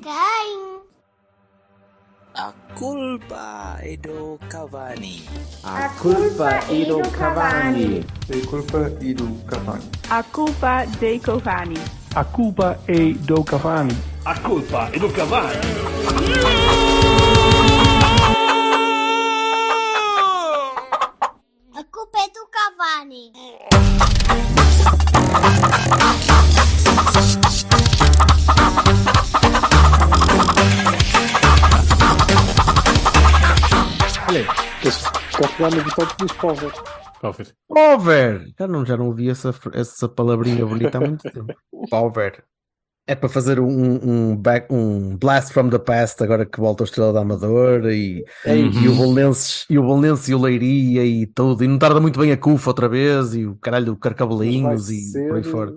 Quem? A culpa è do Cavani. A culpa è do Cavani. A culpa è do Cavani. A culpa dei Cavani. A culpa è do Cavani. A culpa è do Cavani. A culpa é do Cavani. Olha, queres pegar no botão que diz cover? Cover. Over! Já não ouvi essa palavrinha bonita há muito tempo. Over. É para fazer um blast from the past agora que volta ao Estrela da Amadora e o Belenenses e o Leiria e tudo. E não tarda muito bem a Cufa outra vez e o caralho do Carcabelinhos e por aí fora.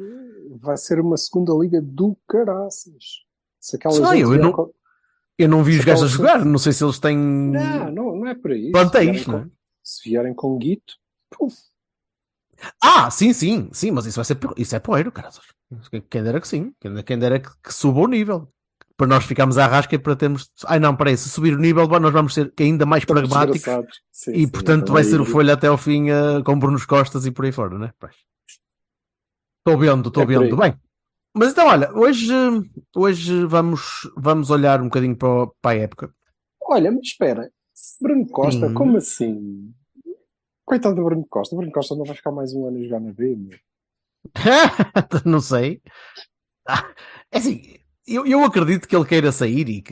Vai ser uma segunda liga do caraças. Se aquela Sei, eu não vi os gajos a jogar, não sei se eles têm. Não é por aí. Plantéis, não é? Se vierem com guito, puf. Sim, mas isso é poeiro, cara. Quem dera que sim, quem dera que suba o nível. Para nós ficarmos à rasca e para termos. Se subir o nível, nós vamos ser ainda mais pragmáticos. Sim, portanto vai ser o Folha até ao fim com Brunos Costas e por aí fora, né? Estou vendo. Bem, mas então, olha, hoje vamos olhar um bocadinho para a época. Olha, mas espera, Bruno Costa, como assim? Coitado do Bruno Costa. O Bruno Costa não vai ficar mais um ano a jogar na B, meu. Não sei. É assim, eu acredito que ele queira sair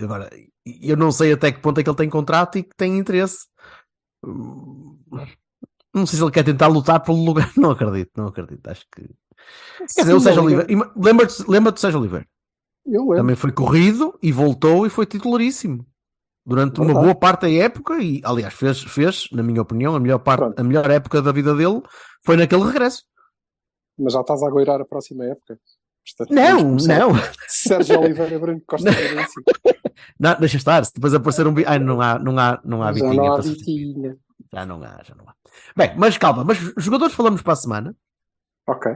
agora, eu não sei até que ponto é que ele tem contrato e que tem interesse. Não sei se ele quer tentar lutar pelo lugar. Não acredito. Acho que... Quer dizer, o Sérgio Oliveira... Lembra-te do Sérgio Oliveira? Eu lembro. Também foi corrido e voltou e foi titularíssimo. Durante uma boa parte da época e, aliás, fez, na minha opinião, a melhor época da vida dele foi naquele regresso. Mas já estás a agoirar a próxima época. Portanto, não. Sérgio Oliveira, Bruno Costa. Não, deixa estar. Se depois aparecer um... não há Vitinha. Já não há Vitinha. Já não há. Bem, mas calma. Mas jogadores falamos para a semana. Ok.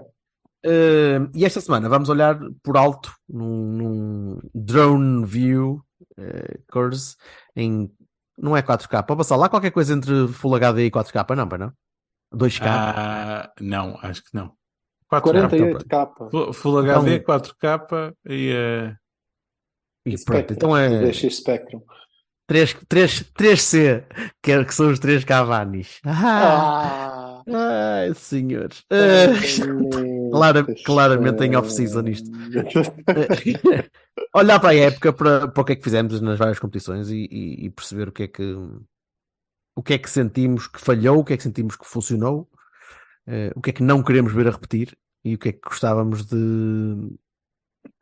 E esta semana vamos olhar por alto num drone view course não é 4K. Pode passar lá qualquer coisa entre Full HD e 4K, não? 2K? Não, acho que não. 48K. Full HD, 4K e pronto, então é DX Spectrum 3C, que são os 3 Cavanis. Ai, senhores. Claramente tem off-season isto. Olhar para a época, para o que é que fizemos nas várias competições e perceber o que é que sentimos que falhou, o que é que sentimos que funcionou, o que é que não queremos ver a repetir e o que é que gostávamos de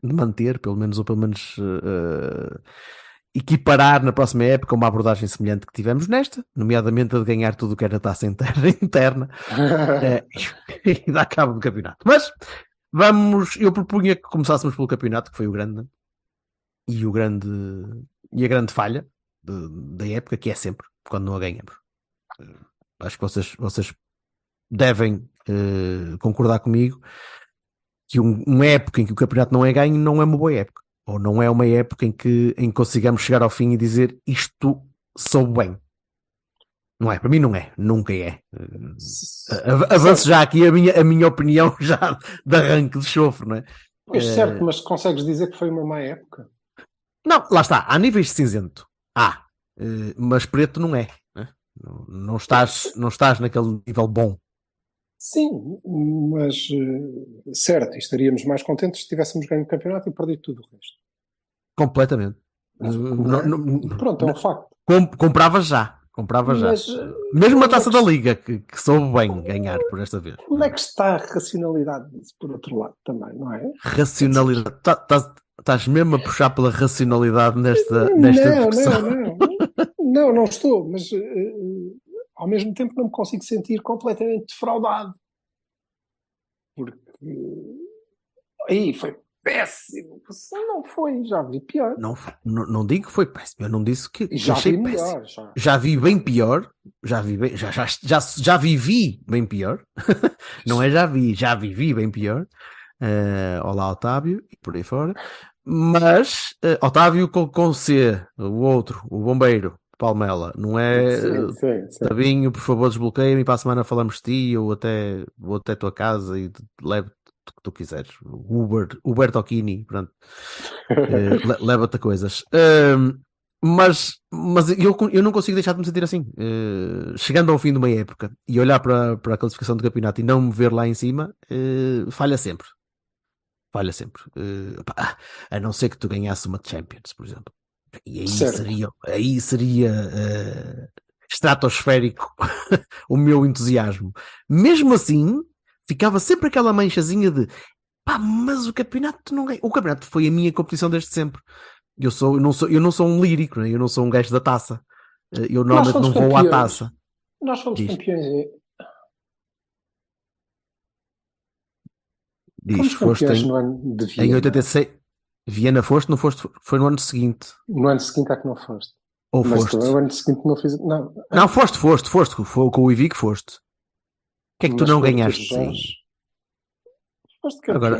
manter, pelo menos equiparar na próxima época uma abordagem semelhante que tivemos nesta, nomeadamente a de ganhar tudo o que era a taça interna e dar cabo do campeonato. Mas eu propunha que começássemos pelo campeonato, que foi o grande e a grande falha da época, que é sempre quando não a ganhamos. Acho que vocês devem concordar comigo que uma época em que o campeonato não é ganho não é uma boa época. Ou não é uma época em que consigamos chegar ao fim e dizer isto soube bem. Não é, para mim não é, nunca é. Avanço já aqui a minha opinião já de arranque de chofre, não é? Pois certo, mas consegues dizer que foi uma má época? Não, lá está, há níveis de cinzento. Mas preto não é. Não estás naquele nível bom. Sim, mas certo, estaríamos mais contentes se tivéssemos ganho o campeonato e perdido tudo o resto. Completamente. Pronto, é um facto. Comprava já. Mas, mesmo a taça da Liga, que soube bem ganhar por esta vez. Onde é que está a racionalidade disso, por outro lado, também, não é? Racionalidade. Estás mesmo a puxar pela racionalidade nesta discussão. Não estou, mas ao mesmo tempo não me consigo sentir completamente defraudado. Porque aí foi péssimo. Não foi, já vi pior. Não digo que foi péssimo, eu não disse que já achei vi péssimo. Melhor, já vi bem pior, já vivi bem pior. Não é já vivi bem pior. Olá Otávio e por aí fora. Mas Otávio com C, o outro, o bombeiro, Palmela, não é Sim. Tabinho, por favor, desbloqueia-me e para a semana falamos de ti, ou até vou até a tua casa e levo o que tu quiseres. Uber Tocchini, pronto. Leva-te a coisas. Mas eu não consigo deixar de me sentir assim. Chegando ao fim de uma época e olhar para a classificação do campeonato e não me ver lá em cima, falha sempre. Falha sempre. A não ser que tu ganhasse uma Champions, por exemplo. E aí seria estratosférico o meu entusiasmo. Mesmo assim, ficava sempre aquela manchazinha de mas o campeonato não ganha. O campeonato foi a minha competição desde sempre. Eu não sou um lírico, né? Eu não sou um gajo da taça. Eu normalmente não vou à taça. Nós fomos campeões. Diz, foste no ano de Viena. Em 86. Viena foste, não foste? Foi no ano seguinte. No ano seguinte é que não foste. Ou mas foste? No ano seguinte não fiz. Não, foste. Foi com o Ivi que foste. O que é que tu não ganhaste?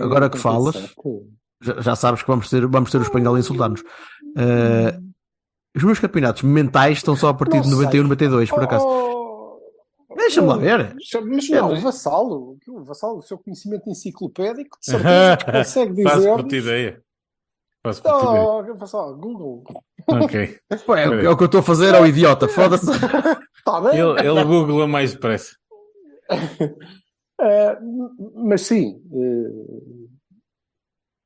Agora que falas, já sabes que vamos ter o espanhol a insultar-nos. Os meus campeonatos mentais estão só a partir de 91 e 92, por acaso. Deixa-me lá ver. Mas não, o Vassalo, o seu conhecimento enciclopédico, de certeza que consegue dizer. Faço por ti ideia. Vassalo, Google. Ok. É o que eu estou a fazer ao idiota, foda-se. Tá bem? Ele googla mais depressa. Mas sim,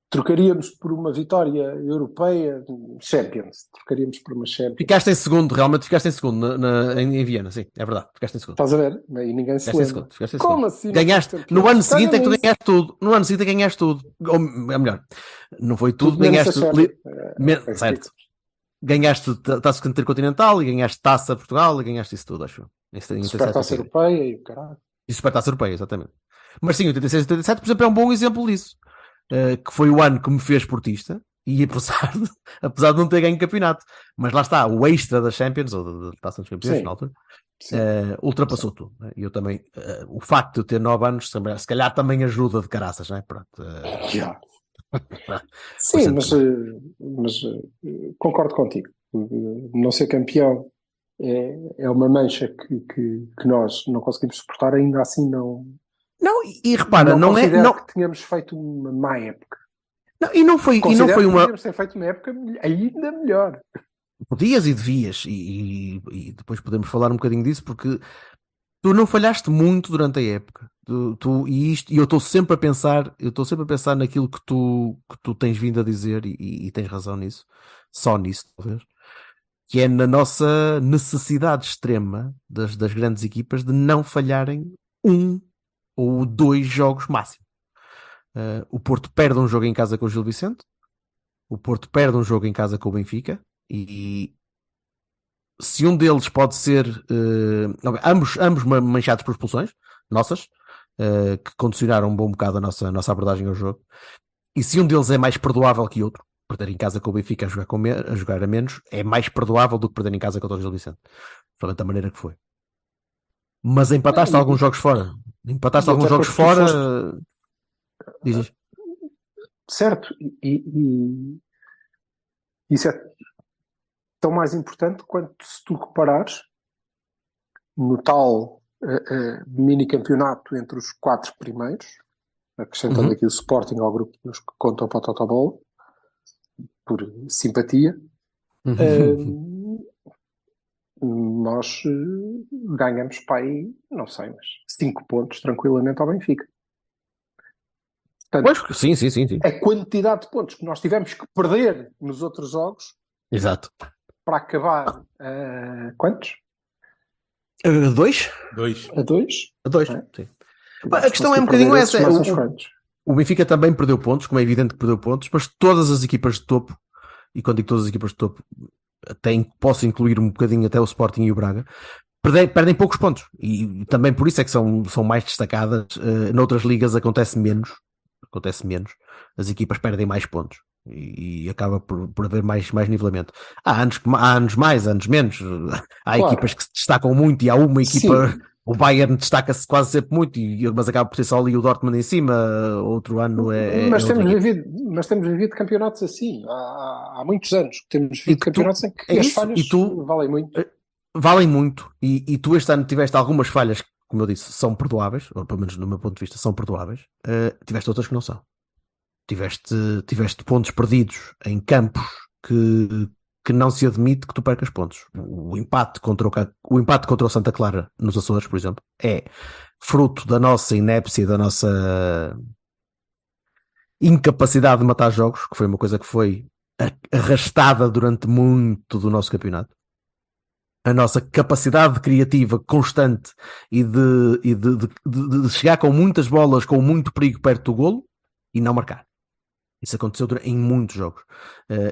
trocaríamos por uma vitória europeia, Champions. Trocaríamos por uma Champions. Ficaste em segundo, realmente ficaste em segundo em Viena, sim, é verdade. Ficaste em segundo. Estás a ver? E ninguém se lembra. Como assim? Ganhaste. No ano seguinte é que tu ganhaste tudo. No ano seguinte é que ganhaste tudo. Ou, é melhor, não foi tudo, ganhaste. Certo. Ganhaste Taça Intercontinental e ganhaste Taça Portugal e ganhaste isso tudo, acho. Supertaça Europeia e o caralho. E Supertaça Europeia, exatamente. Mas sim, 86 e 87, por exemplo, é um bom exemplo disso. Que foi o ano que me fez portista e apesar de não ter ganho campeonato. Mas lá está, o extra da Champions, ou da Taça dos Campeões, na altura, ultrapassou tudo. Né? E eu também, o facto de eu ter 9 anos, se calhar também ajuda de caraças, não é? Pronto. Sim, mas concordo contigo. Não ser campeão é uma mancha que nós não conseguimos suportar, ainda assim não. Não, e repara, não é. Não que tínhamos feito uma má época. Não, e não foi uma. Podíamos ter feito uma época ainda melhor. Podias e devias, e depois podemos falar um bocadinho disso, porque tu não falhaste muito durante a época. E eu estou sempre a pensar naquilo que tu tens vindo a dizer, e tens razão nisso, só nisso, talvez, que é na nossa necessidade extrema das grandes equipas de não falharem um ou 2 jogos máximo. O Porto perde um jogo em casa com o Gil Vicente, o Porto perde um jogo em casa com o Benfica, e se um deles pode ser ambos manchados por expulsões nossas, que condicionaram um bom bocado a nossa abordagem ao jogo, e se um deles é mais perdoável que outro, perder em casa com o Benfica a jogar a menos é mais perdoável do que perder em casa contra o Gil Vicente, somente da maneira que foi. Mas empataste alguns jogos fora. Dizes. Certo, e isso é tão mais importante quanto se tu reparares no tal mini campeonato entre os 4 primeiros, acrescentando aqui o Sporting ao grupo dos que contam para o Totobola, por simpatia. Nós ganhamos para aí, não sei, mas 5 pontos tranquilamente ao Benfica. Portanto, pois, sim. A quantidade de pontos que nós tivemos que perder nos outros jogos. Exato. Para acabar, quantos? 2? A 2? Sim. A questão é um bocadinho essa. O Benfica também perdeu pontos, como é evidente que perdeu pontos, mas todas as equipas de topo, e quando digo todas as equipas de topo, posso incluir um bocadinho até o Sporting e o Braga, perdem poucos pontos. E também por isso é que são mais destacadas. Noutras ligas acontece menos. As equipas perdem mais pontos. E acaba por haver mais nivelamento. Há anos mais, anos menos. Há equipas que se destacam muito e há uma equipa O Bayern destaca-se quase sempre muito, mas acaba por ter só ali o Dortmund em cima. Outro ano Mas outra equipe. temos vivido campeonatos assim, há muitos anos que temos E vivido que campeonatos em que é as isso, falhas e tu- valem muito. Valem muito, e tu este ano tiveste algumas falhas que, como eu disse, são perdoáveis, ou pelo menos no meu ponto de vista são perdoáveis. Tiveste outras que não são. Tiveste pontos perdidos em campos que não se admite que tu percas pontos. O empate contra o Santa Clara nos Açores, por exemplo, é fruto da nossa inépcia, da nossa incapacidade de matar jogos, que foi uma coisa que foi arrastada durante muito do nosso campeonato. A nossa capacidade criativa constante e de chegar com muitas bolas, com muito perigo perto do golo e não marcar. Isso aconteceu em muitos jogos.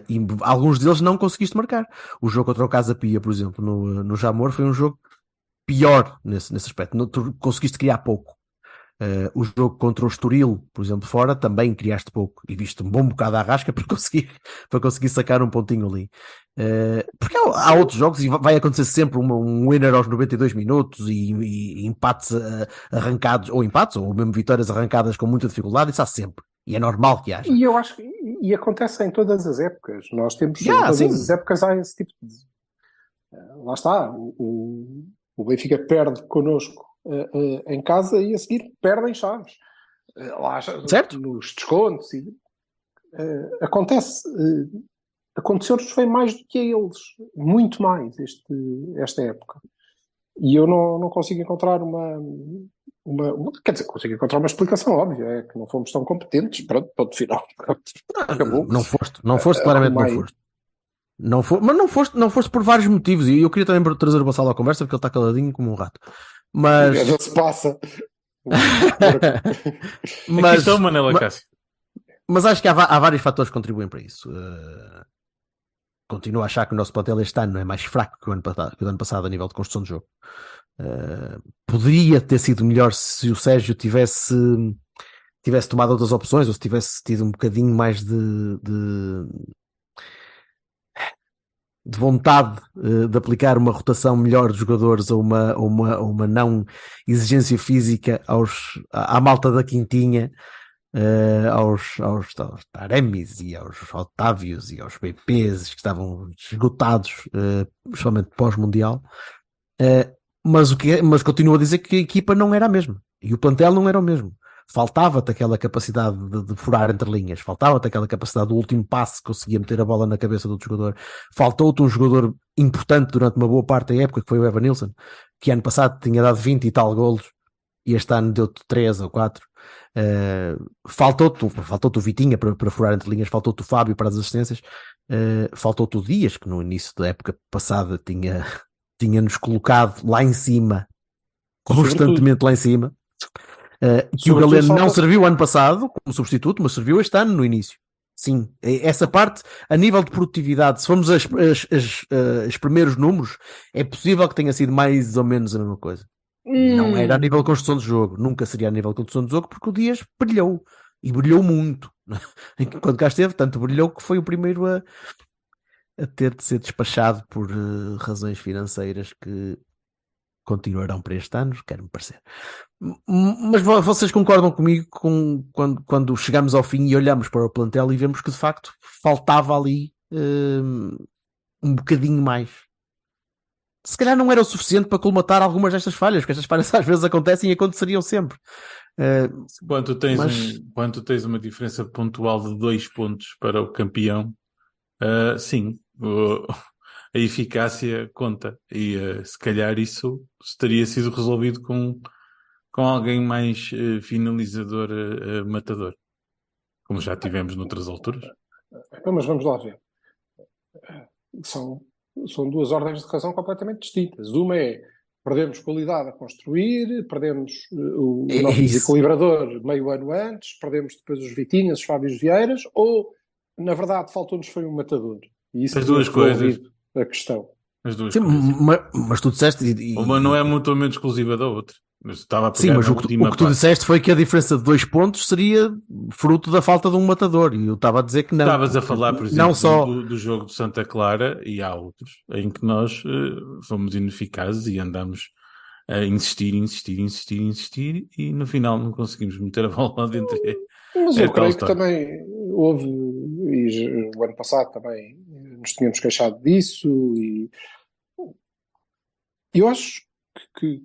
E alguns deles não conseguiste marcar. O jogo contra o Casa Pia, por exemplo, no Jamor, foi um jogo pior nesse aspecto. Tu conseguiste criar pouco. O jogo contra o Estoril, por exemplo, fora, também criaste pouco. E viste um bom bocado à rasca para conseguir sacar um pontinho ali. Porque há outros jogos e vai acontecer sempre um winner aos 92 minutos e empates arrancados, ou empates, ou mesmo vitórias arrancadas com muita dificuldade. Isso há sempre. E é normal que haja. E eu acho que acontece em todas as épocas. Nós temos em todas sim. as épocas há esse tipo de. Lá está. O Benfica perde connosco em casa e a seguir perde em Chaves. Certo? Nos descontos. Acontece. Aconteceu-nos foi mais do que a eles. Muito mais esta época. E eu não consigo encontrar quer dizer, consigo encontrar uma explicação óbvia, é que não fomos tão competentes, pronto, ponto final. Acabou. Não foste, claramente não foste. Mas não foste por vários motivos, e eu queria também trazer o Bassalo à conversa, porque ele está caladinho como um rato. Mas... Não se passa. Aqui está o Manela Cássio. Mas acho que há vários fatores que contribuem para isso. Continuo a achar que o nosso plantel este ano é mais fraco que o ano passado a nível de construção de jogo. Poderia ter sido melhor se o Sérgio tivesse tomado outras opções, ou se tivesse tido um bocadinho mais de vontade de aplicar uma rotação melhor de jogadores, ou uma não exigência física à malta da Quintinha, aos Taremis e aos Otávios e aos BPs que estavam esgotados, principalmente pós-mundial. Mas continuo a dizer que a equipa não era a mesma e o plantel não era o mesmo. Faltava-te aquela capacidade de furar entre linhas, faltava-te aquela capacidade do último passe que conseguia meter a bola na cabeça do outro jogador. Faltou-te um jogador importante durante uma boa parte da época, que foi o Evanilson, que ano passado tinha dado 20 e tal golos e este ano deu-te 3 ou 4. Faltou-te o Vitinha para furar entre linhas, faltou-te o Fábio para as assistências, faltou-te o Dias, que no início da época passada tinha-nos colocado lá em cima, constantemente lá em cima, que o Galeno não serviu ano passado como substituto, mas serviu este ano no início. Sim, essa parte, a nível de produtividade, se formos aos primeiros números, é possível que tenha sido mais ou menos a mesma coisa. Não era a nível de construção de jogo, nunca seria a nível de construção de jogo, porque o Dias brilhou, e brilhou muito. Quando cá esteve, tanto brilhou que foi o primeiro a ter de ser despachado por razões financeiras que continuarão para este ano, quero-me parecer. Mas vocês concordam comigo quando chegamos ao fim e olhamos para o plantel e vemos que de facto faltava ali um bocadinho mais. Se calhar não era o suficiente para colmatar algumas destas falhas, porque estas falhas às vezes acontecem e aconteceriam sempre. Quando tu tens uma diferença pontual de 2 pontos para o campeão, sim, a eficácia conta. E se calhar isso teria sido resolvido com alguém mais finalizador, matador, como já tivemos noutras alturas. Mas vamos lá ver. São duas ordens de razão completamente distintas. Uma é perdemos qualidade a construir, perdemos o nosso desequilibrador meio ano antes, perdemos depois os Vitinhas, os Fábios Vieiras, ou na verdade faltou-nos foi um matador. E isso as duas coisas. A questão. As duas Sim, coisas. mas tu disseste... Uma não é mutuamente exclusiva da outra. Mas estava a pegar. Sim, mas o que tu disseste foi que a diferença de 2 pontos seria fruto da falta de um matador, e eu estava a dizer que não. Estavas a falar, por exemplo, não só... do jogo de Santa Clara, e há outros em que nós fomos ineficazes e andamos a insistir, e no final não conseguimos meter a bola lá dentro. Mas É eu tal creio que história. também houve, e o ano passado também nos tínhamos queixado disso, e eu acho que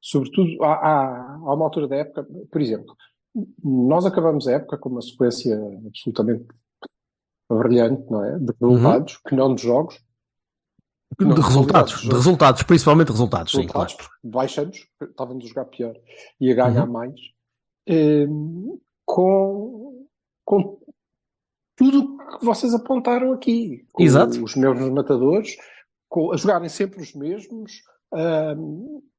sobretudo, há uma altura da época, por exemplo, nós acabamos a época com uma sequência absolutamente brilhante, não é? De resultados, que não de jogos, não De qualidade resultados, de jogos. principalmente resultados, sim, claro. Resultados, porque baixamos, estávamos a jogar pior e a ganhar mais, com tudo que vocês apontaram aqui, com Exato. os mesmos matadores, a jogarem sempre os mesmos.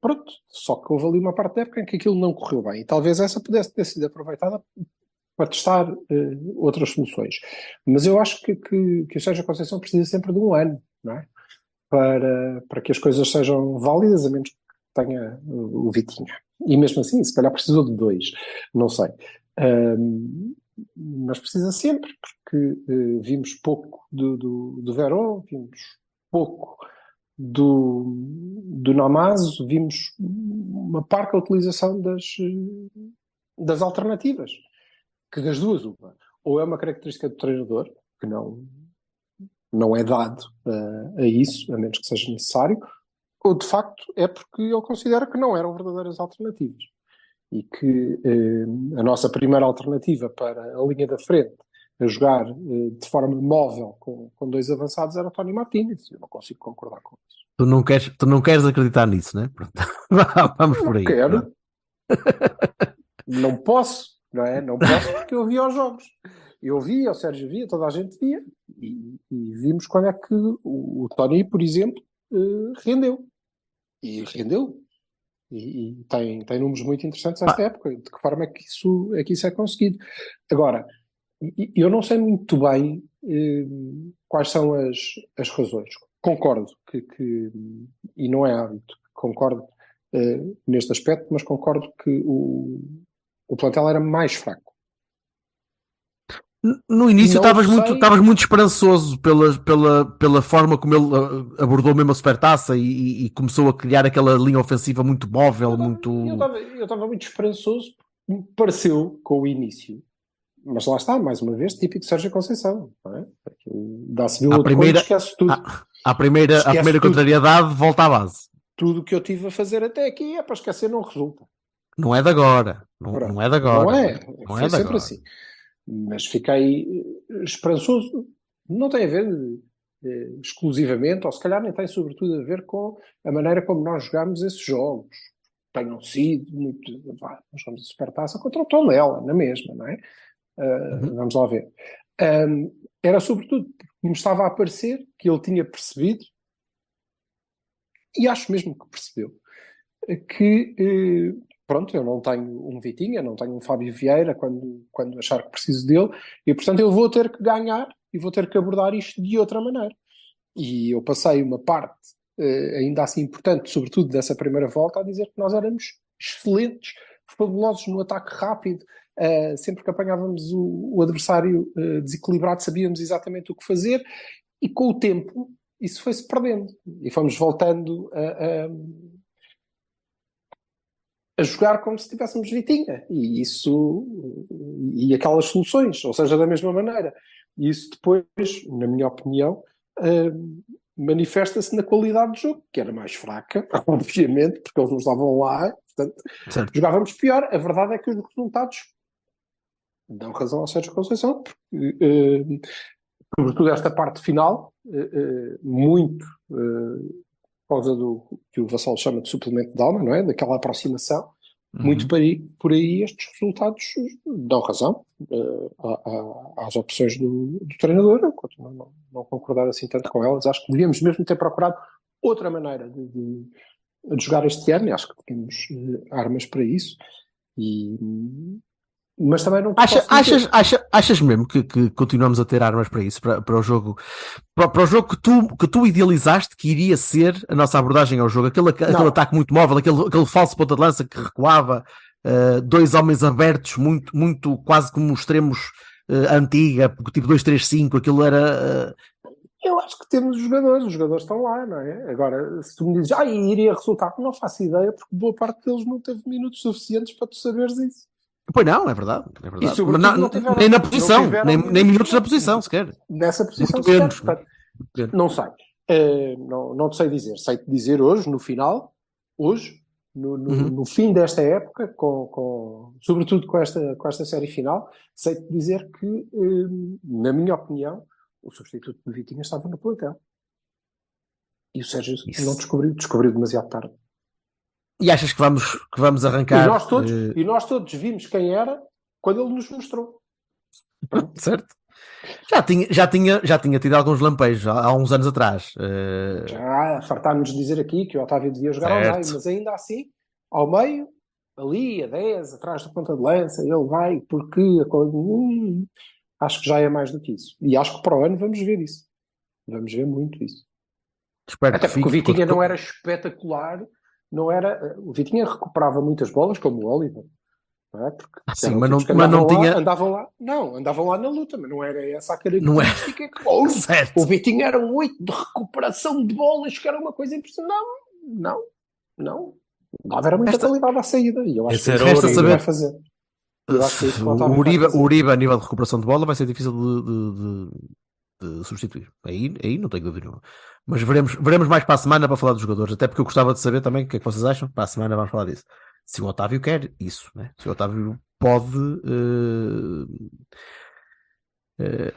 Pronto, só que houve ali uma parte da época em que aquilo não correu bem, e talvez essa pudesse ter sido aproveitada para testar outras soluções. Mas eu acho que o Sérgio Conceição precisa sempre de um ano, não é? Para que as coisas sejam válidas, a menos que tenha o Vitinha. E mesmo assim, se calhar precisou de 2, não sei. Mas precisa sempre, porque vimos pouco do Verón, vimos pouco do Namazo, vimos uma parca utilização das alternativas, que das duas uma. Ou é uma característica do treinador, que não é dado a isso, a menos que seja necessário, ou de facto é porque ele considera que não eram verdadeiras alternativas. E que a nossa primeira alternativa para a linha da frente, a jogar de forma móvel com 2 avançados, era o Tony Martínez. Eu não consigo concordar com isso. Tu não queres acreditar nisso, né? Pronto. Vamos por aí. Não quero. Pronto. Não posso, não é? Não posso porque eu via os jogos. Eu via, o Sérgio via, toda a gente via. E vimos quando é que o Tony, por exemplo, rendeu. E rendeu. E tem números muito interessantes nesta época. De que forma é que isso é conseguido? Agora, eu não sei muito bem quais são as razões. Concordo que e não é hábito, concordo neste aspecto, mas concordo que o plantel era mais fraco. No início Não estavas muito esperançoso pela forma como ele abordou mesmo a Supertaça e começou a criar aquela linha ofensiva muito móvel, muito... Eu estava muito esperançoso, porque me pareceu com o início. Mas lá está, mais uma vez, típico de Sérgio Conceição, não é? Dá-se viu outro quando esquece tudo. A primeira contrariedade volta à base. Tudo o que eu tive a fazer até aqui é para esquecer, não resulta. Não é de agora. Não é de agora. Não é sempre assim. Mas fiquei esperançoso. Não tem a ver exclusivamente, ou se calhar nem tem sobretudo a ver com a maneira como nós jogámos esses jogos. Tenham sido muito... Nós vamos a Supertaça contra o Tondela, na mesma, não é? Vamos lá ver. Era sobretudo porque me estava a parecer que ele tinha percebido, e acho mesmo que percebeu, que pronto, eu não tenho um Vitinha, não tenho um Fábio Vieira quando achar que preciso dele, e portanto eu vou ter que ganhar e vou ter que abordar isto de outra maneira. E eu passei uma parte ainda assim importante, sobretudo dessa primeira volta, a dizer que nós éramos excelentes, fabulosos no ataque rápido. Sempre que apanhávamos o adversário desequilibrado, sabíamos exatamente o que fazer, e com o tempo isso foi-se perdendo e fomos voltando a jogar como se tivéssemos Vitinha e aquelas soluções, ou seja, da mesma maneira. E isso depois, na minha opinião, manifesta-se na qualidade do jogo, que era mais fraca, obviamente, porque eles nos davam lá, portanto, jogávamos pior. A verdade é que os resultados dão razão ao Sérgio Conceição, porque, sobretudo esta parte final, muito por causa do que o Vassal chama de suplemento de alma, não é? Daquela aproximação, muito por aí estes resultados dão razão às opções do treinador. Eu continuo a não concordar assim tanto com elas. Acho que devíamos mesmo ter procurado outra maneira de jogar este ano, e acho que temos armas para isso. Mas também não achas mesmo que continuamos a ter armas para isso, para o jogo, para o jogo que tu idealizaste que iria ser a nossa abordagem ao jogo, aquele ataque muito móvel, aquele falso ponta de lança que recuava, 2 homens abertos, muito quase como extremos antiga, tipo 2-3-5, aquilo era... acho que temos os jogadores estão lá, não é? Agora, se tu me dizes, iria resultar, não faço ideia, porque boa parte deles não teve minutos suficientes para tu saberes isso. Pois não, é verdade. E sobretudo Mas não tiveram- nem na não posição, tiveram nem minutos na posição, sequer. Nessa posição Muito menos, sequer, portanto, não sei. Não te sei dizer. Sei-te dizer hoje, no final, no fim desta época, sobretudo com esta série final, sei-te dizer que, na minha opinião, o substituto de Vitinha estava no plantel. E o Sérgio Isso. não descobriu demasiado tarde. E achas que vamos arrancar... E nós todos vimos quem era quando ele nos mostrou. Certo? Já tinha tido alguns lampejos há uns anos atrás. Já fartámos de dizer aqui que o Otávio devia jogar ao meio, mas ainda assim, ao meio, ali, a 10, atrás da ponta de lança, ele vai, porque acho que já é mais do que isso. E acho que para o ano vamos ver isso. Vamos ver muito isso. Espero Até que porque o fique, Vitinha não era espetacular, o Vitinha recuperava muitas bolas, como o Oliver. Não é? Porque sim, eram mas tipos que não andavam lá, tinha... andavam lá na luta, mas não era essa a Não é. característica que Certo. o Vitinho era um 8 de recuperação de bolas, que era uma coisa impressionante. Não. Dava muita qualidade à saída. E eu acho que Esse era é isso que o ele Uribe. vai fazer. Eu acho que é isso que o Otávio vai fazer. O Uribe, a nível de recuperação de bola, vai ser difícil de substituir. Aí não tenho dúvida nenhuma. Mas veremos mais para a semana para falar dos jogadores. Até porque eu gostava de saber também o que é que vocês acham. Para a semana vamos falar disso. Se o Otávio quer isso, né? Se o Otávio pode,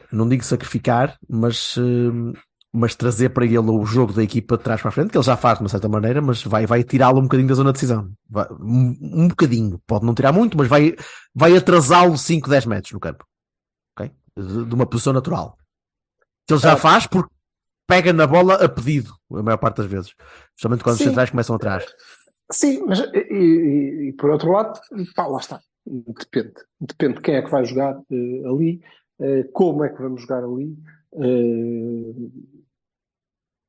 não digo sacrificar, mas trazer para ele o jogo da equipa de trás para a frente, que ele já faz de uma certa maneira, mas vai tirá-lo um bocadinho da zona de decisão. Um bocadinho. Pode não tirar muito, mas vai atrasá-lo 5, 10 metros no campo. Okay? De uma posição natural. Que ele já faz porque pega na bola a pedido, a maior parte das vezes. Especialmente quando os centrais começam atrás. Sim, mas e por outro lado, lá está. Depende de quem é que vai jogar ali, como é que vamos jogar ali.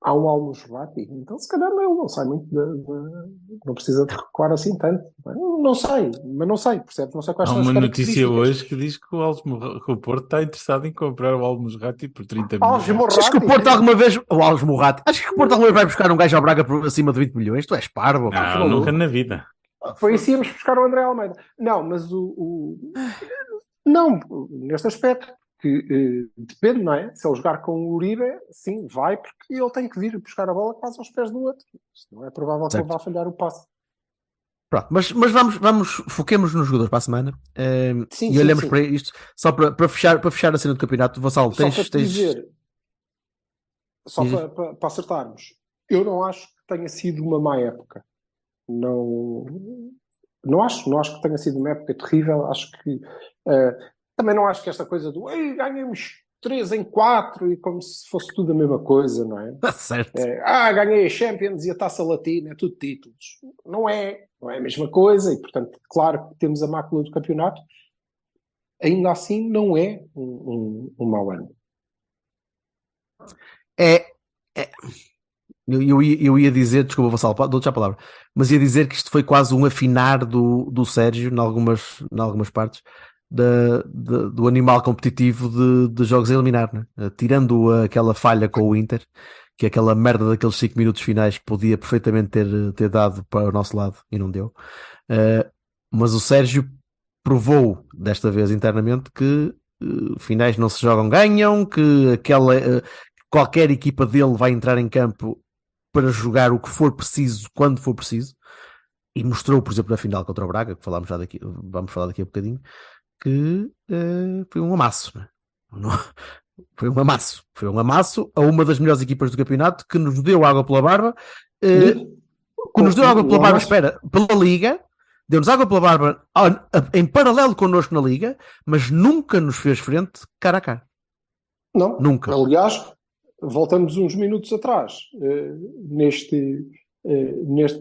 Há um Al-Musrati, então se calhar não sai muito não precisa de recuar assim tanto. Não sei, percebes? Não sei quais Há são as uma notícia características. hoje que diz que o Porto está interessado em comprar o Al-Musrati por 30 milhões. Achas que o Porto alguma vez... O Al-Musrati. Achas que o Porto alguma vez vai buscar um gajo ao Braga por acima de 20 milhões? Tu és parvo. Não, nunca na vida. Foi isso, íamos buscar o André Almeida. Não, mas não, neste aspecto, que depende, não é? Se ele jogar com o Uribe, sim, vai, porque ele tem que vir buscar a bola quase aos pés do outro. Não é provável que ele vá falhar o passe. Pronto, mas foquemos nos jogadores para a semana Sim, e olhamos sim. para isto só para fechar a cena do campeonato. Vassalo, Só para te dizer, só para acertarmos, eu não acho que tenha sido uma má época. Não acho que tenha sido uma época terrível. Acho que também não acho que esta coisa do ganhamos 3 em 4 e como se fosse tudo a mesma coisa, não é? Certo. Ganhei a Champions e a Taça Latina, é tudo títulos. Não é a mesma coisa e, portanto, claro que temos a mácula do campeonato. Ainda assim, não é um mau ano. Eu ia dizer, desculpa, Vassalo, dou-te já a palavra, mas ia dizer que isto foi quase um afinar do Sérgio, em algumas partes, do animal competitivo de jogos a eliminar, né? Tirando aquela falha com o Inter, que é aquela merda daqueles 5 minutos finais que podia perfeitamente ter dado para o nosso lado e não deu. Mas o Sérgio provou desta vez internamente que finais não se jogam, ganham, que qualquer equipa dele vai entrar em campo para jogar o que for preciso, quando for preciso, e mostrou, por exemplo, na final contra o Braga, que vamos falar daqui a bocadinho, que foi um amasso, né? Foi um amasso a uma das melhores equipas do campeonato, que nos deu água pela barba, pela Liga, deu-nos água pela barba em paralelo connosco na Liga, mas nunca nos fez frente cara a cara. Não, nunca. Aliás, voltamos uns minutos atrás neste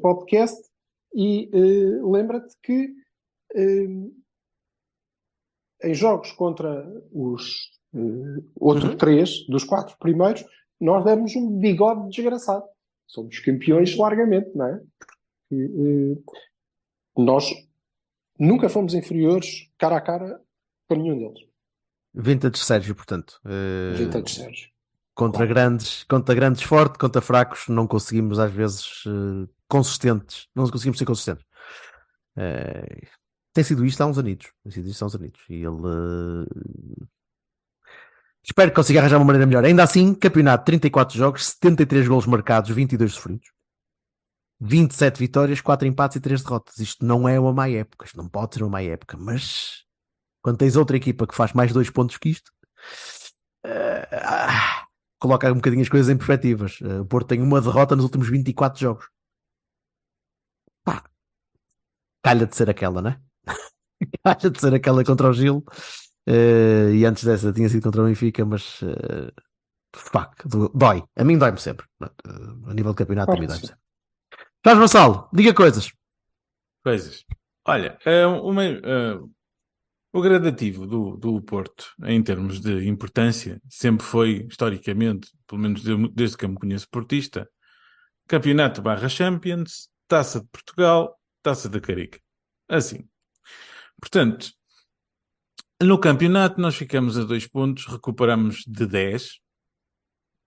podcast e lembra-te que em jogos contra os outros 3 dos 4 primeiros, nós demos um bigode desgraçado. Somos campeões largamente, não é? Nós nunca fomos inferiores cara a cara para nenhum deles. Vintage Sérgio, portanto. Vintage Sérgio. Contra grandes forte, contra fracos não conseguimos às vezes consistentes, não conseguimos ser consistentes. Tem sido isto há uns anitos, e ele espero que consiga arranjar uma maneira melhor. Ainda assim, campeonato, 34 jogos, 73 golos marcados, 22 sofridos, 27 vitórias, 4 empates e 3 derrotas. Isto não é uma má época, isto não pode ser uma má época, mas quando tens outra equipa que faz mais 2 pontos que isto, coloca um bocadinho as coisas em perspectivas. O Porto tem uma derrota nos últimos 24 jogos. Pá, calha de ser aquela, né? Calha de ser aquela contra o Gil. E antes dessa tinha sido contra o Benfica, mas dói. A mim dói-me sempre. A nível de campeonato Claro também que dói-me sim. sempre. Jorge Vassalo, diga coisas. Olha, o gradativo do Porto, em termos de importância, sempre foi, historicamente, pelo menos desde que eu me conheço portista, Campeonato / Champions, Taça de Portugal, Taça da Carica. Assim. Portanto, no campeonato nós ficamos a 2 pontos, recuperamos de 10.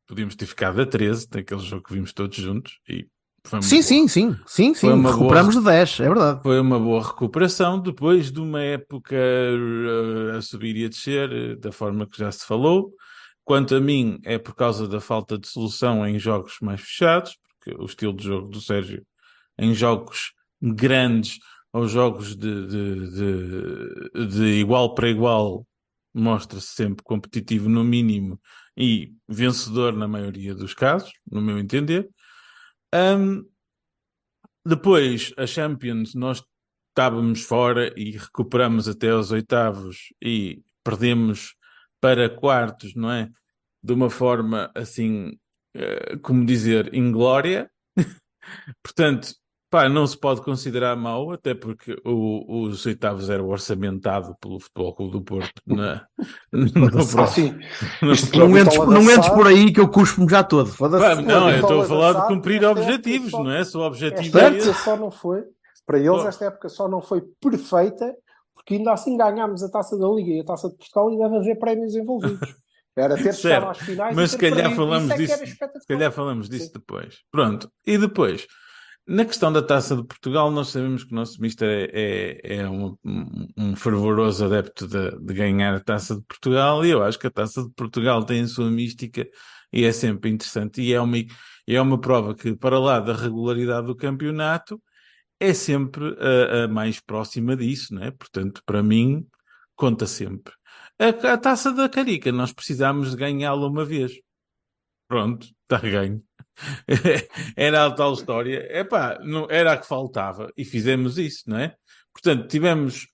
Podíamos ter ficado a 13, daquele jogo que vimos todos juntos. E foi uma Sim. Foi uma Recuperamos boa, de 10, é verdade. Foi uma boa recuperação depois de uma época a subir e a descer, da forma que já se falou. Quanto a mim, é por causa da falta de solução em jogos mais fechados, porque o estilo de jogo do Sérgio em jogos grandes ou jogos de igual para igual mostra-se sempre competitivo no mínimo e vencedor na maioria dos casos, no meu entender. Depois, a Champions, nós estávamos fora e recuperamos até aos oitavos e perdemos para quartos, não é? De uma forma assim, como dizer, inglória. Portanto, pá, não se pode considerar mau, até porque os oitavos eram orçamentado pelo Futebol Clube do Porto no próximo. Isto Não para entres, Vitória da não entres SAD, por aí que eu cuspo-me já todo. Pá, Foda-se. não, eu estou a Vitória da falar de SAD, cumprir esta época objetivos, só- não é? Se o objetivo Esta é época esse. só não foi, para eles, esta época só não foi perfeita, porque ainda assim ganhámos a Taça da Liga e a Taça de Portugal e deve haver prémios envolvidos. Era ter chegado Certo, às finais mas e ter perdido. falamos Isso é que disso, era espetacular. se calhar falamos disso Sim. depois. Pronto, e depois, na questão da Taça de Portugal, nós sabemos que o nosso mister é um fervoroso adepto de ganhar a Taça de Portugal, e eu acho que a Taça de Portugal tem a sua mística e é sempre interessante, e é uma prova que, para lá da regularidade do campeonato, é sempre a mais próxima disso, não é? Portanto, para mim, conta sempre. A Taça da Carica, nós precisámos de ganhá-la uma vez. Pronto, está ganho. Era a tal história. Epá, não, era a que faltava e fizemos isso, não é? Portanto, tivemos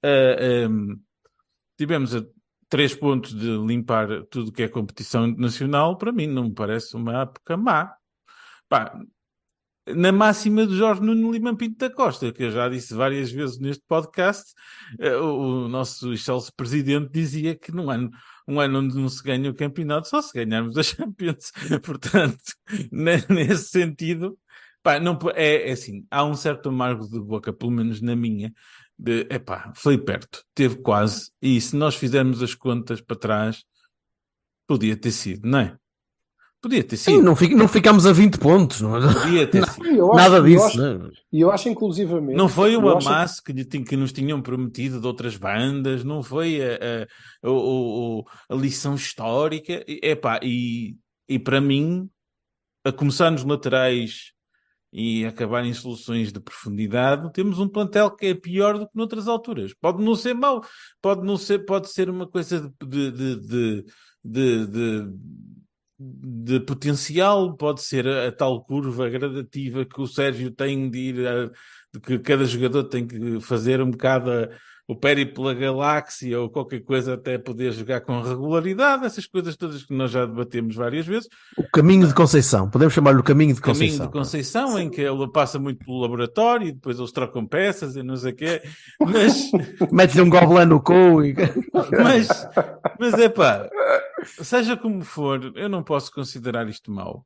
a 3 pontos de limpar tudo que é competição internacional. Para mim, não me parece uma época má. Pá, na máxima de Jorge Nuno Lima Pinto da Costa, que eu já disse várias vezes neste podcast, o nosso excelso presidente dizia que um ano onde não se ganha o campeonato, só se ganharmos a Champions. Portanto, nesse sentido, pá, não, é assim, há um certo amargo de boca, pelo menos na minha, foi perto, teve quase, e se nós fizermos as contas para trás, podia ter sido, não é? Podia ter Sim, sido. não ficámos a 20 pontos. Não, Podia ter sido. nada disso. Né? E eu acho, inclusivamente... Não foi o amasso que nos tinham prometido de outras bandas, não foi a lição histórica. E para mim, a começar nos laterais e acabar em soluções de profundidade, temos um plantel que é pior do que noutras alturas. Pode não ser mau, pode ser uma coisa de potencial, pode ser a tal curva gradativa que o Sérgio tem de ir, de que cada jogador tem que fazer um bocado o périplo pela galáxia ou qualquer coisa até poder jogar com regularidade, essas coisas todas que nós já debatemos várias vezes. O caminho de Conceição, podemos chamar-lhe o caminho de Conceição. Caminho de Conceição, em que ele passa muito pelo laboratório e depois eles trocam peças e não sei o quê, mas... Mete-lhe um goblin no cu e... mas é pá, seja como for, eu não posso considerar isto mau.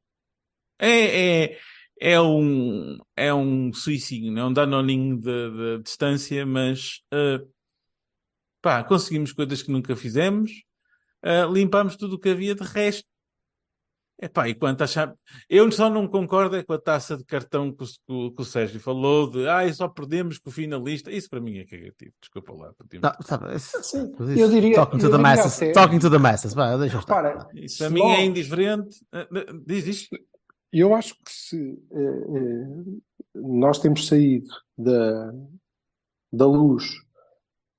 É um suicídio, é um danoninho de distância, mas conseguimos coisas que nunca fizemos, limpámos tudo o que havia de resto. Epá, e quanto a chave... Eu só não concordo é com a taça de cartão que o Sérgio falou de só perdemos com o finalista. Isso para mim é cagativo. Desculpa lá. Não, sabe, Sim, eu diria até, talking to the masses. Vai, deixa estar. repara, Isso para mim é indiferente. Diz. eu acho que se nós temos saído da Luz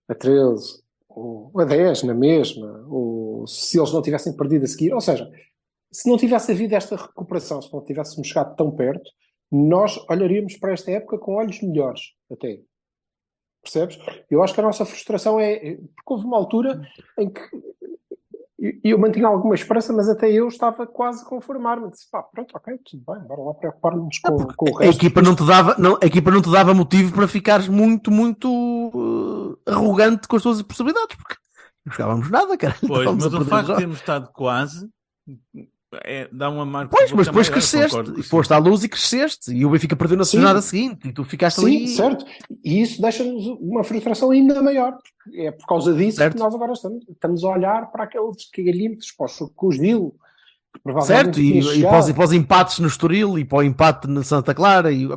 a 13 ou a 10 na mesma, ou se eles não tivessem perdido a seguir, ou seja, se não tivesse havido esta recuperação, se não tivéssemos chegado tão perto, nós olharíamos para esta época com olhos melhores, até. Percebes? Eu acho que a nossa frustração porque houve uma altura em que eu mantinha alguma esperança, mas até eu estava quase a conformar-me. Disse, pá, pronto, ok, tudo bem, bora lá preocupar-nos com o resto. A equipa não te dava motivo para ficares muito, muito arrogante com as tuas possibilidades, porque não jogávamos nada, cara. Pois, mas o facto de termos estado quase dá uma marca. Pois, mas depois cresceste, e foste à Luz e cresceste, e o Benfica perdeu na jornada seguinte, e tu ficaste ali. Sim, certo. E isso deixa-nos uma frustração ainda maior, porque é por causa disso certo. que nós agora estamos a olhar para aqueles cagalhinhos com o Gil. Certo, e para os empates no Estoril, e para o empate na Santa Clara, e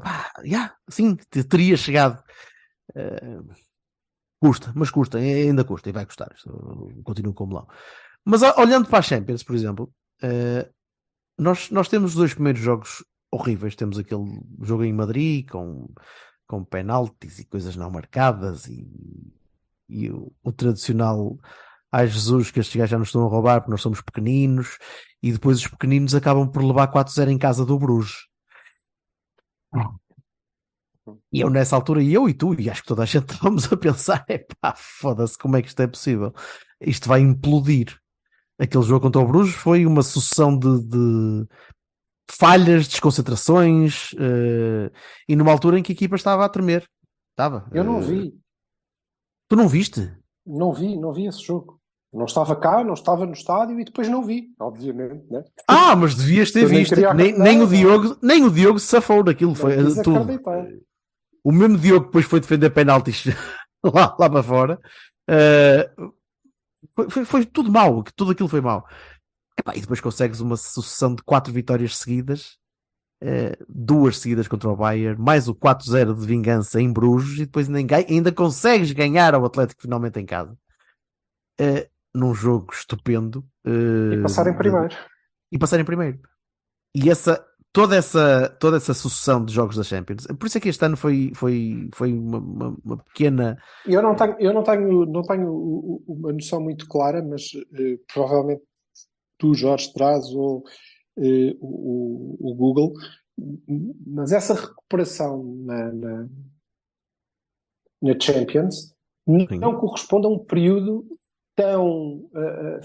sim, teria chegado. Custa, ainda custa, e vai custar. Continuo como lá. Mas olhando para a Champions, por exemplo, nós temos os 2 primeiros jogos horríveis. Temos aquele jogo em Madrid com penaltis e coisas não marcadas e o tradicional ai Jesus, que estes gajos já nos estão a roubar porque nós somos pequeninos, e depois os pequeninos acabam por levar 4-0 em casa do Bruges. E eu nessa altura, eu e tu, e acho que toda a gente estávamos a pensar, foda-se, como é que isto é possível? Isto vai implodir. Aquele jogo contra o Bruges foi uma sucessão de falhas, desconcentrações, e numa altura em que a equipa estava a tremer. Estava. Eu não vi. Tu não viste? Não vi esse jogo. Não estava cá, não estava no estádio e depois não vi, obviamente, né? Mas devias ter visto. Nem o Diogo se safou daquilo. Foi tudo. O mesmo Diogo depois foi defender penaltis lá para fora. Foi tudo mau, tudo aquilo foi mau. E depois consegues uma sucessão de 4 vitórias seguidas, 2 seguidas contra o Bayern, mais o 4-0 de vingança em Bruges, e depois ainda consegues ganhar ao Atlético finalmente em casa, num jogo estupendo, e passar em primeiro. E toda essa sucessão de jogos da Champions, por isso é que este ano foi uma pequena... Eu não tenho uma noção muito clara, mas provavelmente tu, Jorge, traz ou o Google, mas essa recuperação na Champions não corresponde a um período tão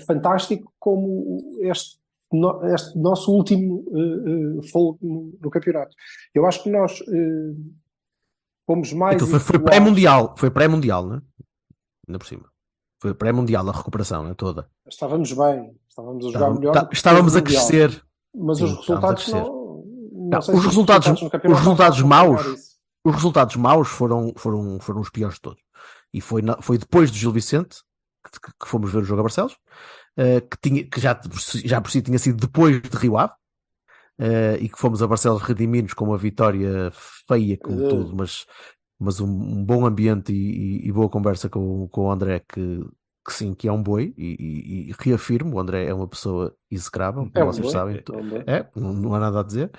fantástico como este nosso último folgo no campeonato. Eu acho que nós fomos mais... Então foi pré-mundial, não é? Ainda por cima. Foi pré-mundial a recuperação, toda. Estávamos bem, estávamos a jogar melhor. Estávamos a crescer. Mas os resultados não sei os se os resultados maus foram os piores de todos. E foi depois do Gil Vicente que fomos ver o jogo a Barcelos, que já por si tinha sido depois de Rio Ave, e que fomos a Barcelos redimir-nos com uma vitória feia como tudo, mas um bom ambiente e boa conversa com o André, que sim, que é um boi, e reafirmo, o André é uma pessoa execrável, vocês sabem. Não há nada a dizer.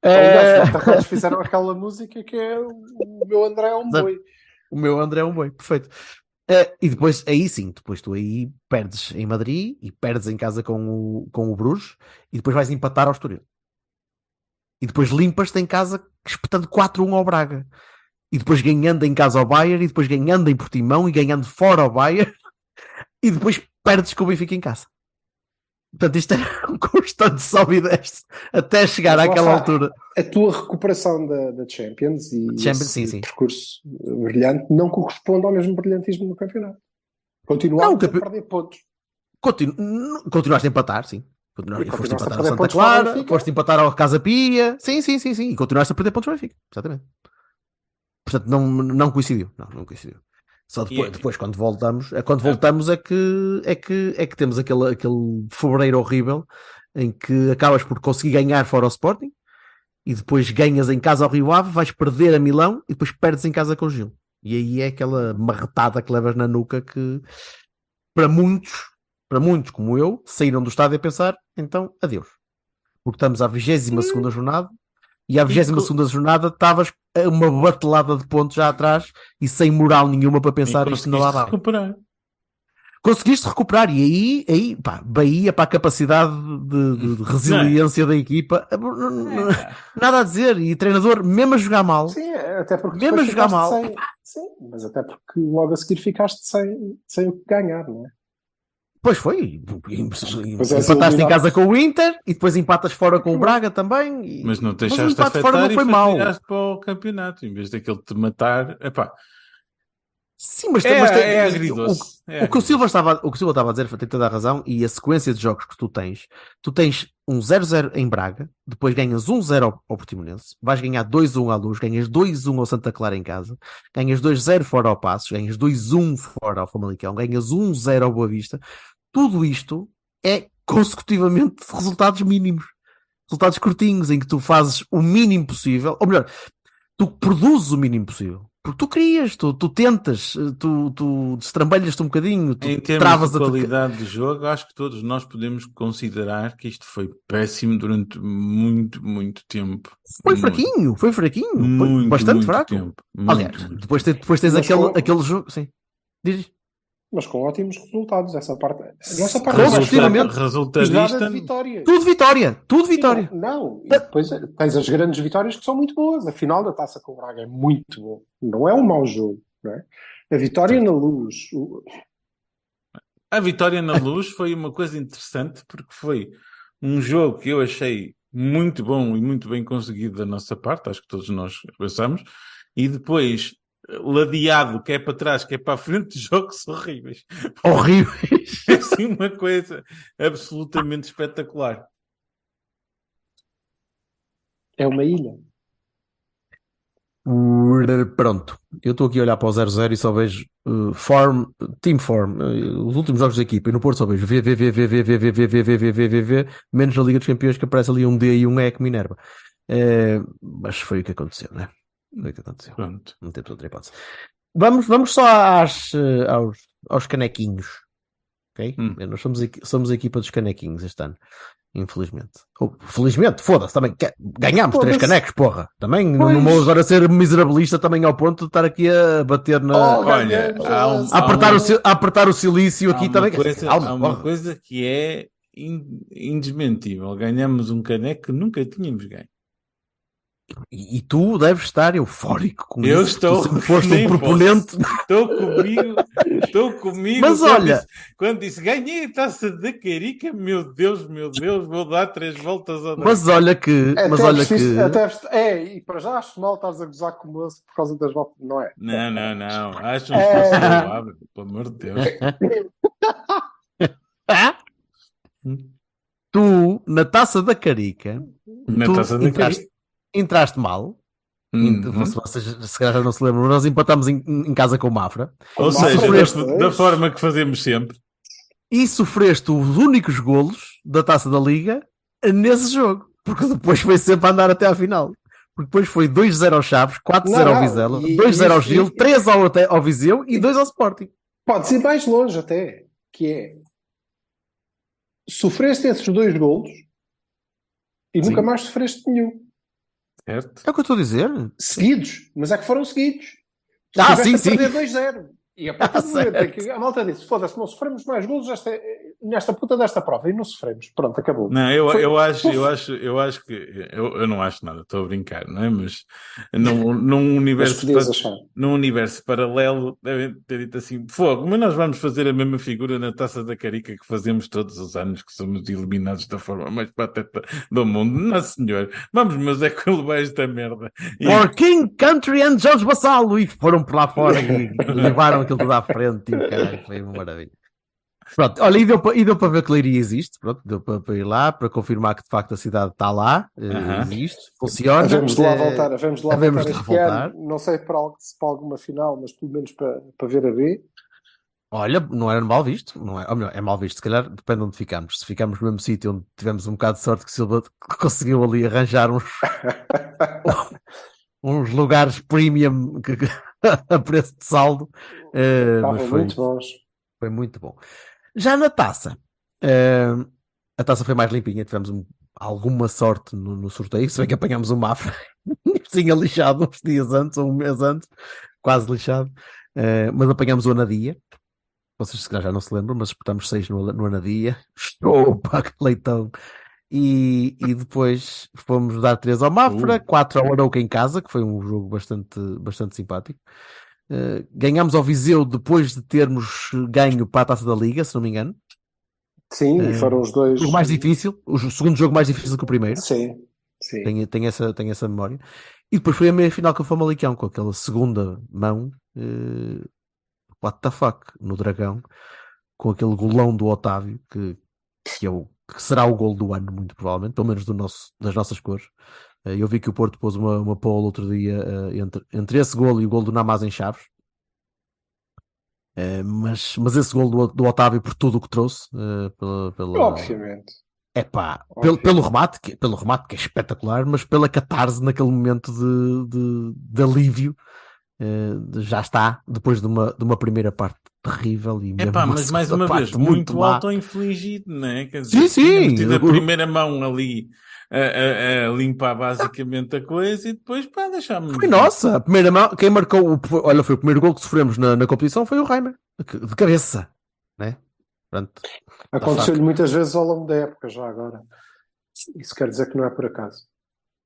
Aliás, fizeram aquela música que é o meu André é um boi. O meu André é um boi, perfeito. E depois, aí sim, depois tu aí perdes em Madrid e perdes em casa com o Bruges, e depois vais empatar ao Estoril. E depois limpas-te em casa espetando 4-1 ao Braga. E depois ganhando em casa ao Bayern, e depois ganhando em Portimão, e ganhando fora ao Bayern, e depois perdes com o Benfica em casa. Portanto, isto é um constante sobe e desce até chegar àquela altura. A tua recuperação da Champions e esse percurso brilhante não corresponde ao mesmo brilhantismo no campeonato. Continuamos a perder pontos. Continuaste a empatar, sim. Foste empatar ao Santa Clara, foste empatar ao Casa Pia, sim, e continuaste a perder pontos ao Benfica, exatamente. Portanto, não coincidiu. Não coincidiu. Só depois quando voltamos é que temos aquele fevereiro horrível, em que acabas por conseguir ganhar fora o Sporting e depois ganhas em casa ao Rio Ave, vais perder a Milão e depois perdes em casa com o Gil. E aí é aquela marretada que levas na nuca que para muitos como eu, saíram do estádio a pensar, então adeus. Porque estamos à 22ª jornada e à 22ª jornada estavas a uma batelada de pontos já atrás e sem moral nenhuma para pensar isto não dá nada. Conseguiste recuperar e aí pá, Bahia para a capacidade de resiliência da equipa, nada a dizer, e treinador mesmo a jogar mal, sim, até porque mesmo a jogar mal, sim, mas até porque logo a seguir ficaste sem o que ganhar, não é? pois foi, Pois é, empataste em eliminados. casa com o Inter e depois empatas fora com o Braga também, Mas não o deixaste empate afetar fora não foi mau. Tiraste para o campeonato, em vez daquele te matar. Epá, Sim, mas é agridoce. O que o Silva estava a dizer tem toda a razão, e a sequência de jogos que tu tens um 0-0 em Braga, depois ganhas 1-0 ao Portimonense, vais ganhar 2-1 à Luz, ganhas 2-1 ao Santa Clara em casa, ganhas 2-0 fora ao Passos, ganhas 2-1 fora ao Famalicão, ganhas 1-0 ao Boa Vista. Tudo isto é consecutivamente resultados mínimos, resultados curtinhos, em que tu fazes o mínimo possível, ou melhor, tu produzes o mínimo possível. Porque tu crias, tu tentas, tu destrambalhas-te um bocadinho, tu em termos travas de qualidade de jogo, acho que todos nós podemos considerar que isto foi péssimo durante muito, muito tempo. Foi fraquinho, foi Muito, bastante muito fraco. tempo. Aliás, Muito. depois tens Mas aquele jogo, sim. Diz. Mas com ótimos resultados, essa parte. A Sim, nossa parte consecutivamente. Resultadista. de vitórias. Tudo vitória. Sim, não, e depois tens as grandes vitórias que são muito boas. A final da Taça com o Braga é muito bom. Não é um mau jogo, não é? A vitória na Luz. A vitória na Luz foi uma coisa interessante porque foi um jogo que eu achei muito bom e muito bem conseguido da nossa parte, acho que todos nós pensamos, e depois ladeado, que é para trás, que é para a frente, jogos horríveis. Horríveis. É assim uma coisa absolutamente espetacular. É uma ilha. Pronto, eu estou aqui a olhar para o 0-0 e só vejo team form, os últimos jogos da equipa, e no Porto só vejo V, menos na Liga dos Campeões, que aparece ali um D e um E que Minerva. Mas foi o que aconteceu, né? Foi o que aconteceu. Pronto. Não temos outra hipótese. Vamos só aos canequinhos, ok? Nós somos a equipa dos canequinhos este ano. Infelizmente. Felizmente, foda-se, também ganhámos 3 canecos, porra. Também não vou agora ser miserabilista também ao ponto de estar aqui a bater na. Olha, a apertar o silício aqui também. Há uma coisa que é indesmentível. Ganhamos um caneco que nunca tínhamos ganho. E tu deves estar eufórico com eu isso. Estou. Tu foste um proponente. Estou comigo. Mas olha. Quando disse ganhei a Taça da Carica, meu Deus, vou dar 3 voltas a dar. Mas olha que. E para já acho mal estás a gozar com o moço por causa das voltas, não é? Não. Acho um esforço louvável, pelo amor de Deus. Tu, na Taça da Carica. Entraste mal. Vocês se calhar já não se lembram, nós empatámos em casa com o Mafra. Ou seja, da forma que fazemos sempre. E sofreste os únicos golos da Taça da Liga nesse jogo. Porque depois foi sempre a andar até à final. Porque depois foi 2-0 ao Chaves, 4-0 ao Vizela, 2-0 ao Gil, 3 ao Viseu e 2 ao Sporting. Pode ir mais longe até, que é sofreste esses 2 golos e nunca mais sofreste nenhum. Certo. É o que eu estou a dizer. Seguidos, mas é que foram seguidos. Sim. A perder 2-0. E a partir do momento em que a malta disse, foda-se, não sofremos mais golos nesta puta desta prova, e não sofremos. Pronto, acabou. Não, eu acho que eu não acho nada, estou a brincar, não é? Mas num universo paralelo devem ter dito assim, fogo, mas nós vamos fazer a mesma figura na Taça da Carica que fazemos todos os anos, que somos eliminados da forma mais pateta do mundo. Não, senhor, vamos, mas é que levar esta merda. For King, Country and Jorge Bassalo, e foram por lá fora e levaram aquilo tudo à frente, e caralho, foi uma maravilha. Pronto, olha, e deu para ver que Leiria existe, pronto, deu para ir lá, para confirmar que de facto a cidade está lá, existe, funciona. Havemos de lá voltar este voltar. ano, não sei se para alguma final, mas pelo menos para ver a B. Olha, não era mal visto, não é? Ou melhor, é mal visto, se calhar depende de onde ficamos. Se ficamos no mesmo sítio onde tivemos um bocado de sorte que Silva conseguiu ali arranjar uns lugares premium a preço de saldo, mas Estavam muito bons. foi muito bom. Já na taça, eh, a taça foi mais limpinha, tivemos alguma sorte no sorteio, se bem que apanhámos um Mafra, tinha lixado uns dias antes, ou um mês antes, quase lixado, mas apanhámos o Anadia. Vocês se calhar já não se lembram, mas espetámos 6 no Anadia. Opa, que leitão! E depois fomos dar 3 ao Mafra, 4 ao Arouca em casa, que foi um jogo bastante simpático. Ganhámos ao Viseu depois de termos ganho para a Taça da Liga, se não me engano. Sim, e foram os dois. O mais difícil, o segundo jogo mais difícil que o primeiro. Sim. Tenho essa memória. E depois foi a meia final com o Famalicão, com aquela segunda mão, what the fuck, no Dragão, com aquele golão do Otávio, que será o gol do ano, muito provavelmente, pelo menos das nossas cores. Eu vi que o Porto pôs uma poll outro dia entre esse gol e o gol do Namaz em Chaves. Mas esse gol do Otávio, por tudo o que trouxe, Obviamente. Pelo remate, que é espetacular, mas pela catarse naquele momento de alívio, já está, depois de uma primeira parte terrível e mesmo mas mais uma vez, muito auto-infligido, não é? Quer dizer, sim. Tido a primeira mão ali a limpar basicamente a coisa e depois, deixámos. Foi nossa, a primeira mão, quem marcou, olha, foi o primeiro gol que sofremos na competição, foi o Reimer, de cabeça, né? Pronto. Aconteceu-lhe muitas vezes ao longo da época, já agora. Isso quer dizer que não é por acaso.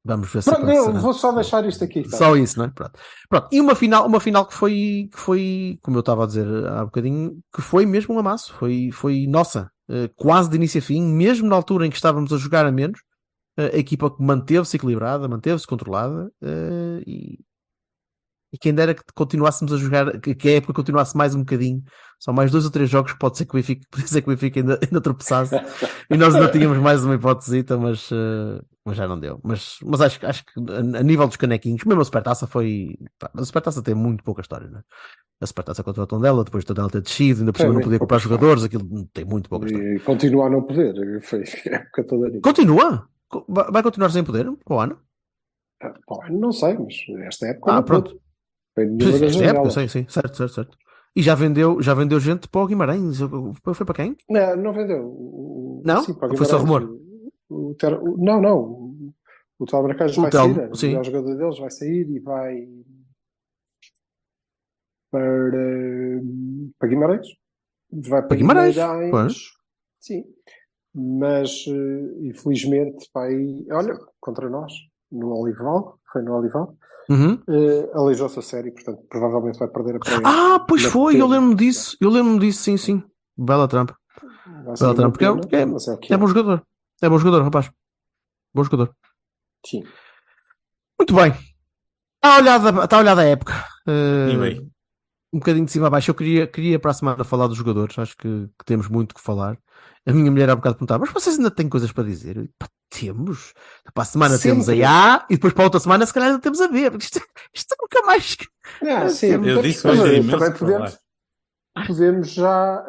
Vamos ver se Pronto, eu vou só deixar isto aqui. Tá? Só isso, não é? Pronto. E uma final que foi, como eu estava a dizer há bocadinho, que foi mesmo um amasso, foi nossa, quase de início a fim, mesmo na altura em que estávamos a jogar a menos, a equipa manteve-se equilibrada, manteve-se controlada, e quem dera que continuássemos a jogar, que a época continuasse mais um bocadinho, só mais 2 ou 3 jogos, pode ser que o Benfica ainda tropeçasse e nós ainda tínhamos mais uma hipótesita, mas já não deu. Mas acho que a nível dos canequinhos, mesmo a Supertaça a Supertaça tem muito pouca história, né? A Supertaça contra o Tondela, depois o Tondela ter descido, ainda por cima não podia comprar jogadores, aquilo tem muito pouca história. E continua a não poder, foi a época toda ali. Continua? Vai continuar sem poder para o ano? Não sei, mas esta época pronto. Esta época, sim, certo. E já vendeu gente para o Guimarães. Foi para quem? Não vendeu. Não? Sim, para o Foi só rumor? Não. O Tabracais vai sair. O sim. melhor jogador deles vai sair e vai para Guimarães. Vai para Guimarães. Sim. Mas, infelizmente, olha, contra nós, no Olival, foi no Olival. Aleijou-se a série, portanto, provavelmente vai perder a prémio. Pois foi, eu lembro-me disso, sim. Bela trampa. Porque é bom jogador. É bom jogador, rapaz. Bom jogador. Sim. Muito bem. Está olhada a época. E bem. Um bocadinho de cima a baixo. Eu queria para a semana falar dos jogadores. Acho que temos muito que falar. A minha mulher há bocado perguntava, mas vocês ainda têm coisas para dizer? Temos. Para a semana temos a A e depois para a outra semana se calhar ainda temos a B. Isto nunca mais. Sim, eu disse que também podemos já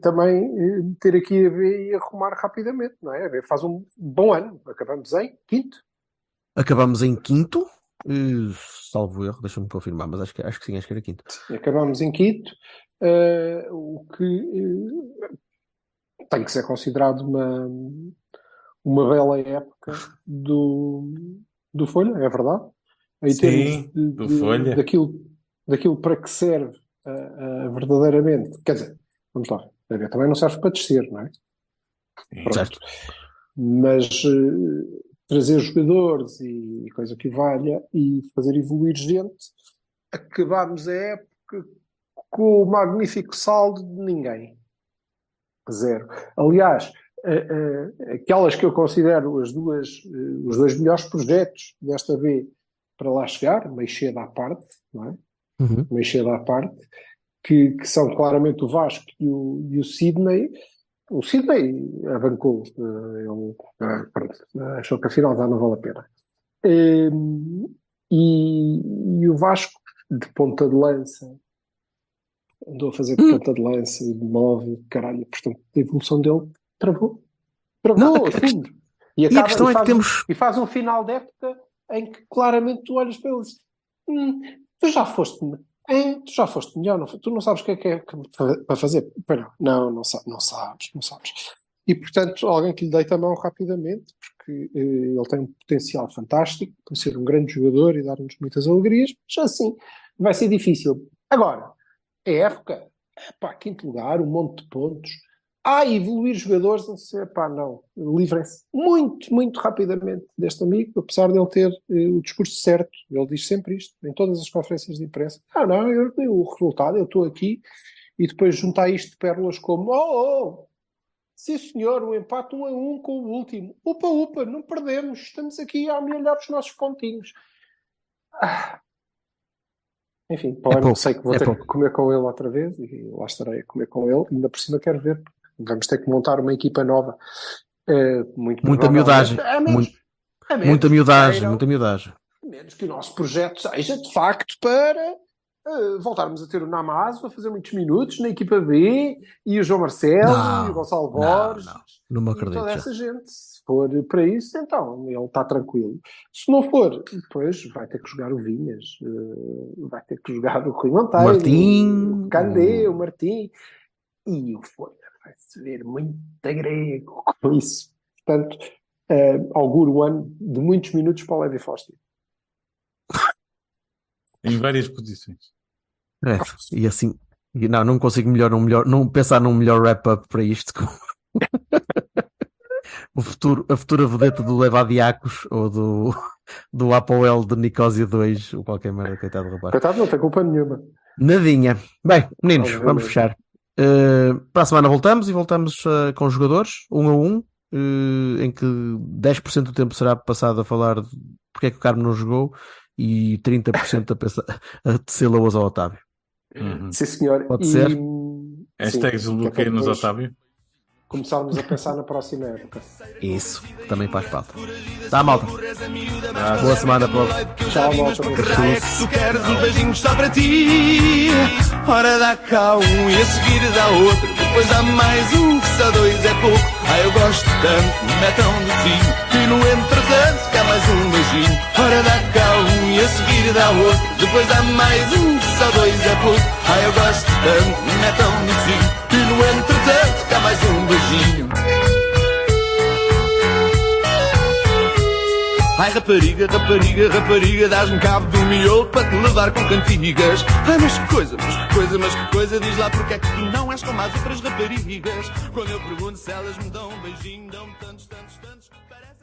também ter aqui a B e arrumar rapidamente, não é? A B faz um bom ano. Acabamos em quinto. Salvo erro, deixa-me confirmar, mas acho que sim, acho que era quinto. Acabamos em quinto, o que tem que ser considerado uma bela época do Folha, é verdade? Em sim, termos do Folha. Daquilo para que serve verdadeiramente. Quer dizer, vamos lá, também não serve para descer, não é? Certo. Mas trazer jogadores e coisa que valha e fazer evoluir gente, acabámos a época com o magnífico saldo de ninguém. 0. Aliás, aquelas que eu considero os dois melhores projetos desta vez para lá chegar, meio cedo à parte, não é? Meio cedo à parte, que são claramente o Vasco e o Sydney. O Sydney avancou, achou que afinal já não vale a pena. E o Vasco, de ponta de lança, andou a fazer ponta de lança e de 9, caralho, portanto a evolução dele travou a fundo. E a questão é que temos... E faz um final de época em que claramente tu olhas para ele e dizes, tu já foste melhor, não foi? Tu não sabes o que é para fazer. Não sabes. E, portanto, alguém que lhe deita a mão rapidamente, porque ele tem um potencial fantástico para ser um grande jogador e dar-nos muitas alegrias, mas assim vai ser difícil. Agora, a época, quinto lugar, um monte de pontos. Evoluir jogadores, não. Livrem-se muito, muito rapidamente deste amigo, apesar de ele ter o discurso certo. Ele diz sempre isto, em todas as conferências de imprensa. Eu tenho o resultado, eu estou aqui, e depois juntar isto de pérolas como, sim senhor, o empate 1-1 com o último. Upa, não perdemos, estamos aqui a amelhar os nossos pontinhos. Enfim, sei que vou ter que comer com ele outra vez, e lá estarei a comer com ele, ainda por cima quero ver. Vamos ter que montar uma equipa nova. Muita miudagem. Muita miudagem. A menos que o nosso projeto seja, de facto, para voltarmos a ter o Namazo a fazer muitos minutos na equipa B, e o João Marcelo, e o Gonçalo Borges. Não me acredito. E toda essa gente. Se for para isso, então, ele está tranquilo. Se não for, depois vai ter que jogar o Vinhas, vai ter que jogar o Rui Monteiro, o Candé, o Martim, e o Folha. Vai-se ver muito grego com isso. Portanto, auguro um ano de muitos minutos para o Levi Foster. Em várias posições. E assim, não consigo não pensar num melhor wrap-up para isto. A futura vedeta do Levadiakos ou do Apoel de Nicósia 2, ou qualquer merda, coitado do rapaz. Coitado, não tem culpa nenhuma. Nadinha. Bem, meninos, vamos fechar. Para a semana voltamos com jogadores 1-1, em que 10% do tempo será passado a falar de porque é que o Carmo não jogou e 30% a tecer loas ao Otávio. Sim, senhor. Pode ser? Hashtags bloqueio-nos Otávio. Começarmos a pensar na próxima época. Isso, também faz falta. Tá, malta. Boa semana, povo. Tchau, malta. Tu queres um beijinho só para ti. Ora dá cá um e a seguir dá outro. Depois dá mais um, que só dois é pouco. Eu gosto tanto, não é tão docinho. E no entretanto cá mais um beijinho. Ora dá cá um e a seguir dá outro. Depois dá mais um, que só dois é pouco. Eu gosto tanto, não é tão docinho. E no entretanto cá mais um beijinho. Ai rapariga, dás-me cabo do miolo para te levar com cantigas. Ai mas que coisa, diz lá porque é que tu não és como as outras raparigas. Quando eu pergunto se elas me dão um beijinho, dão-me tantos, parece...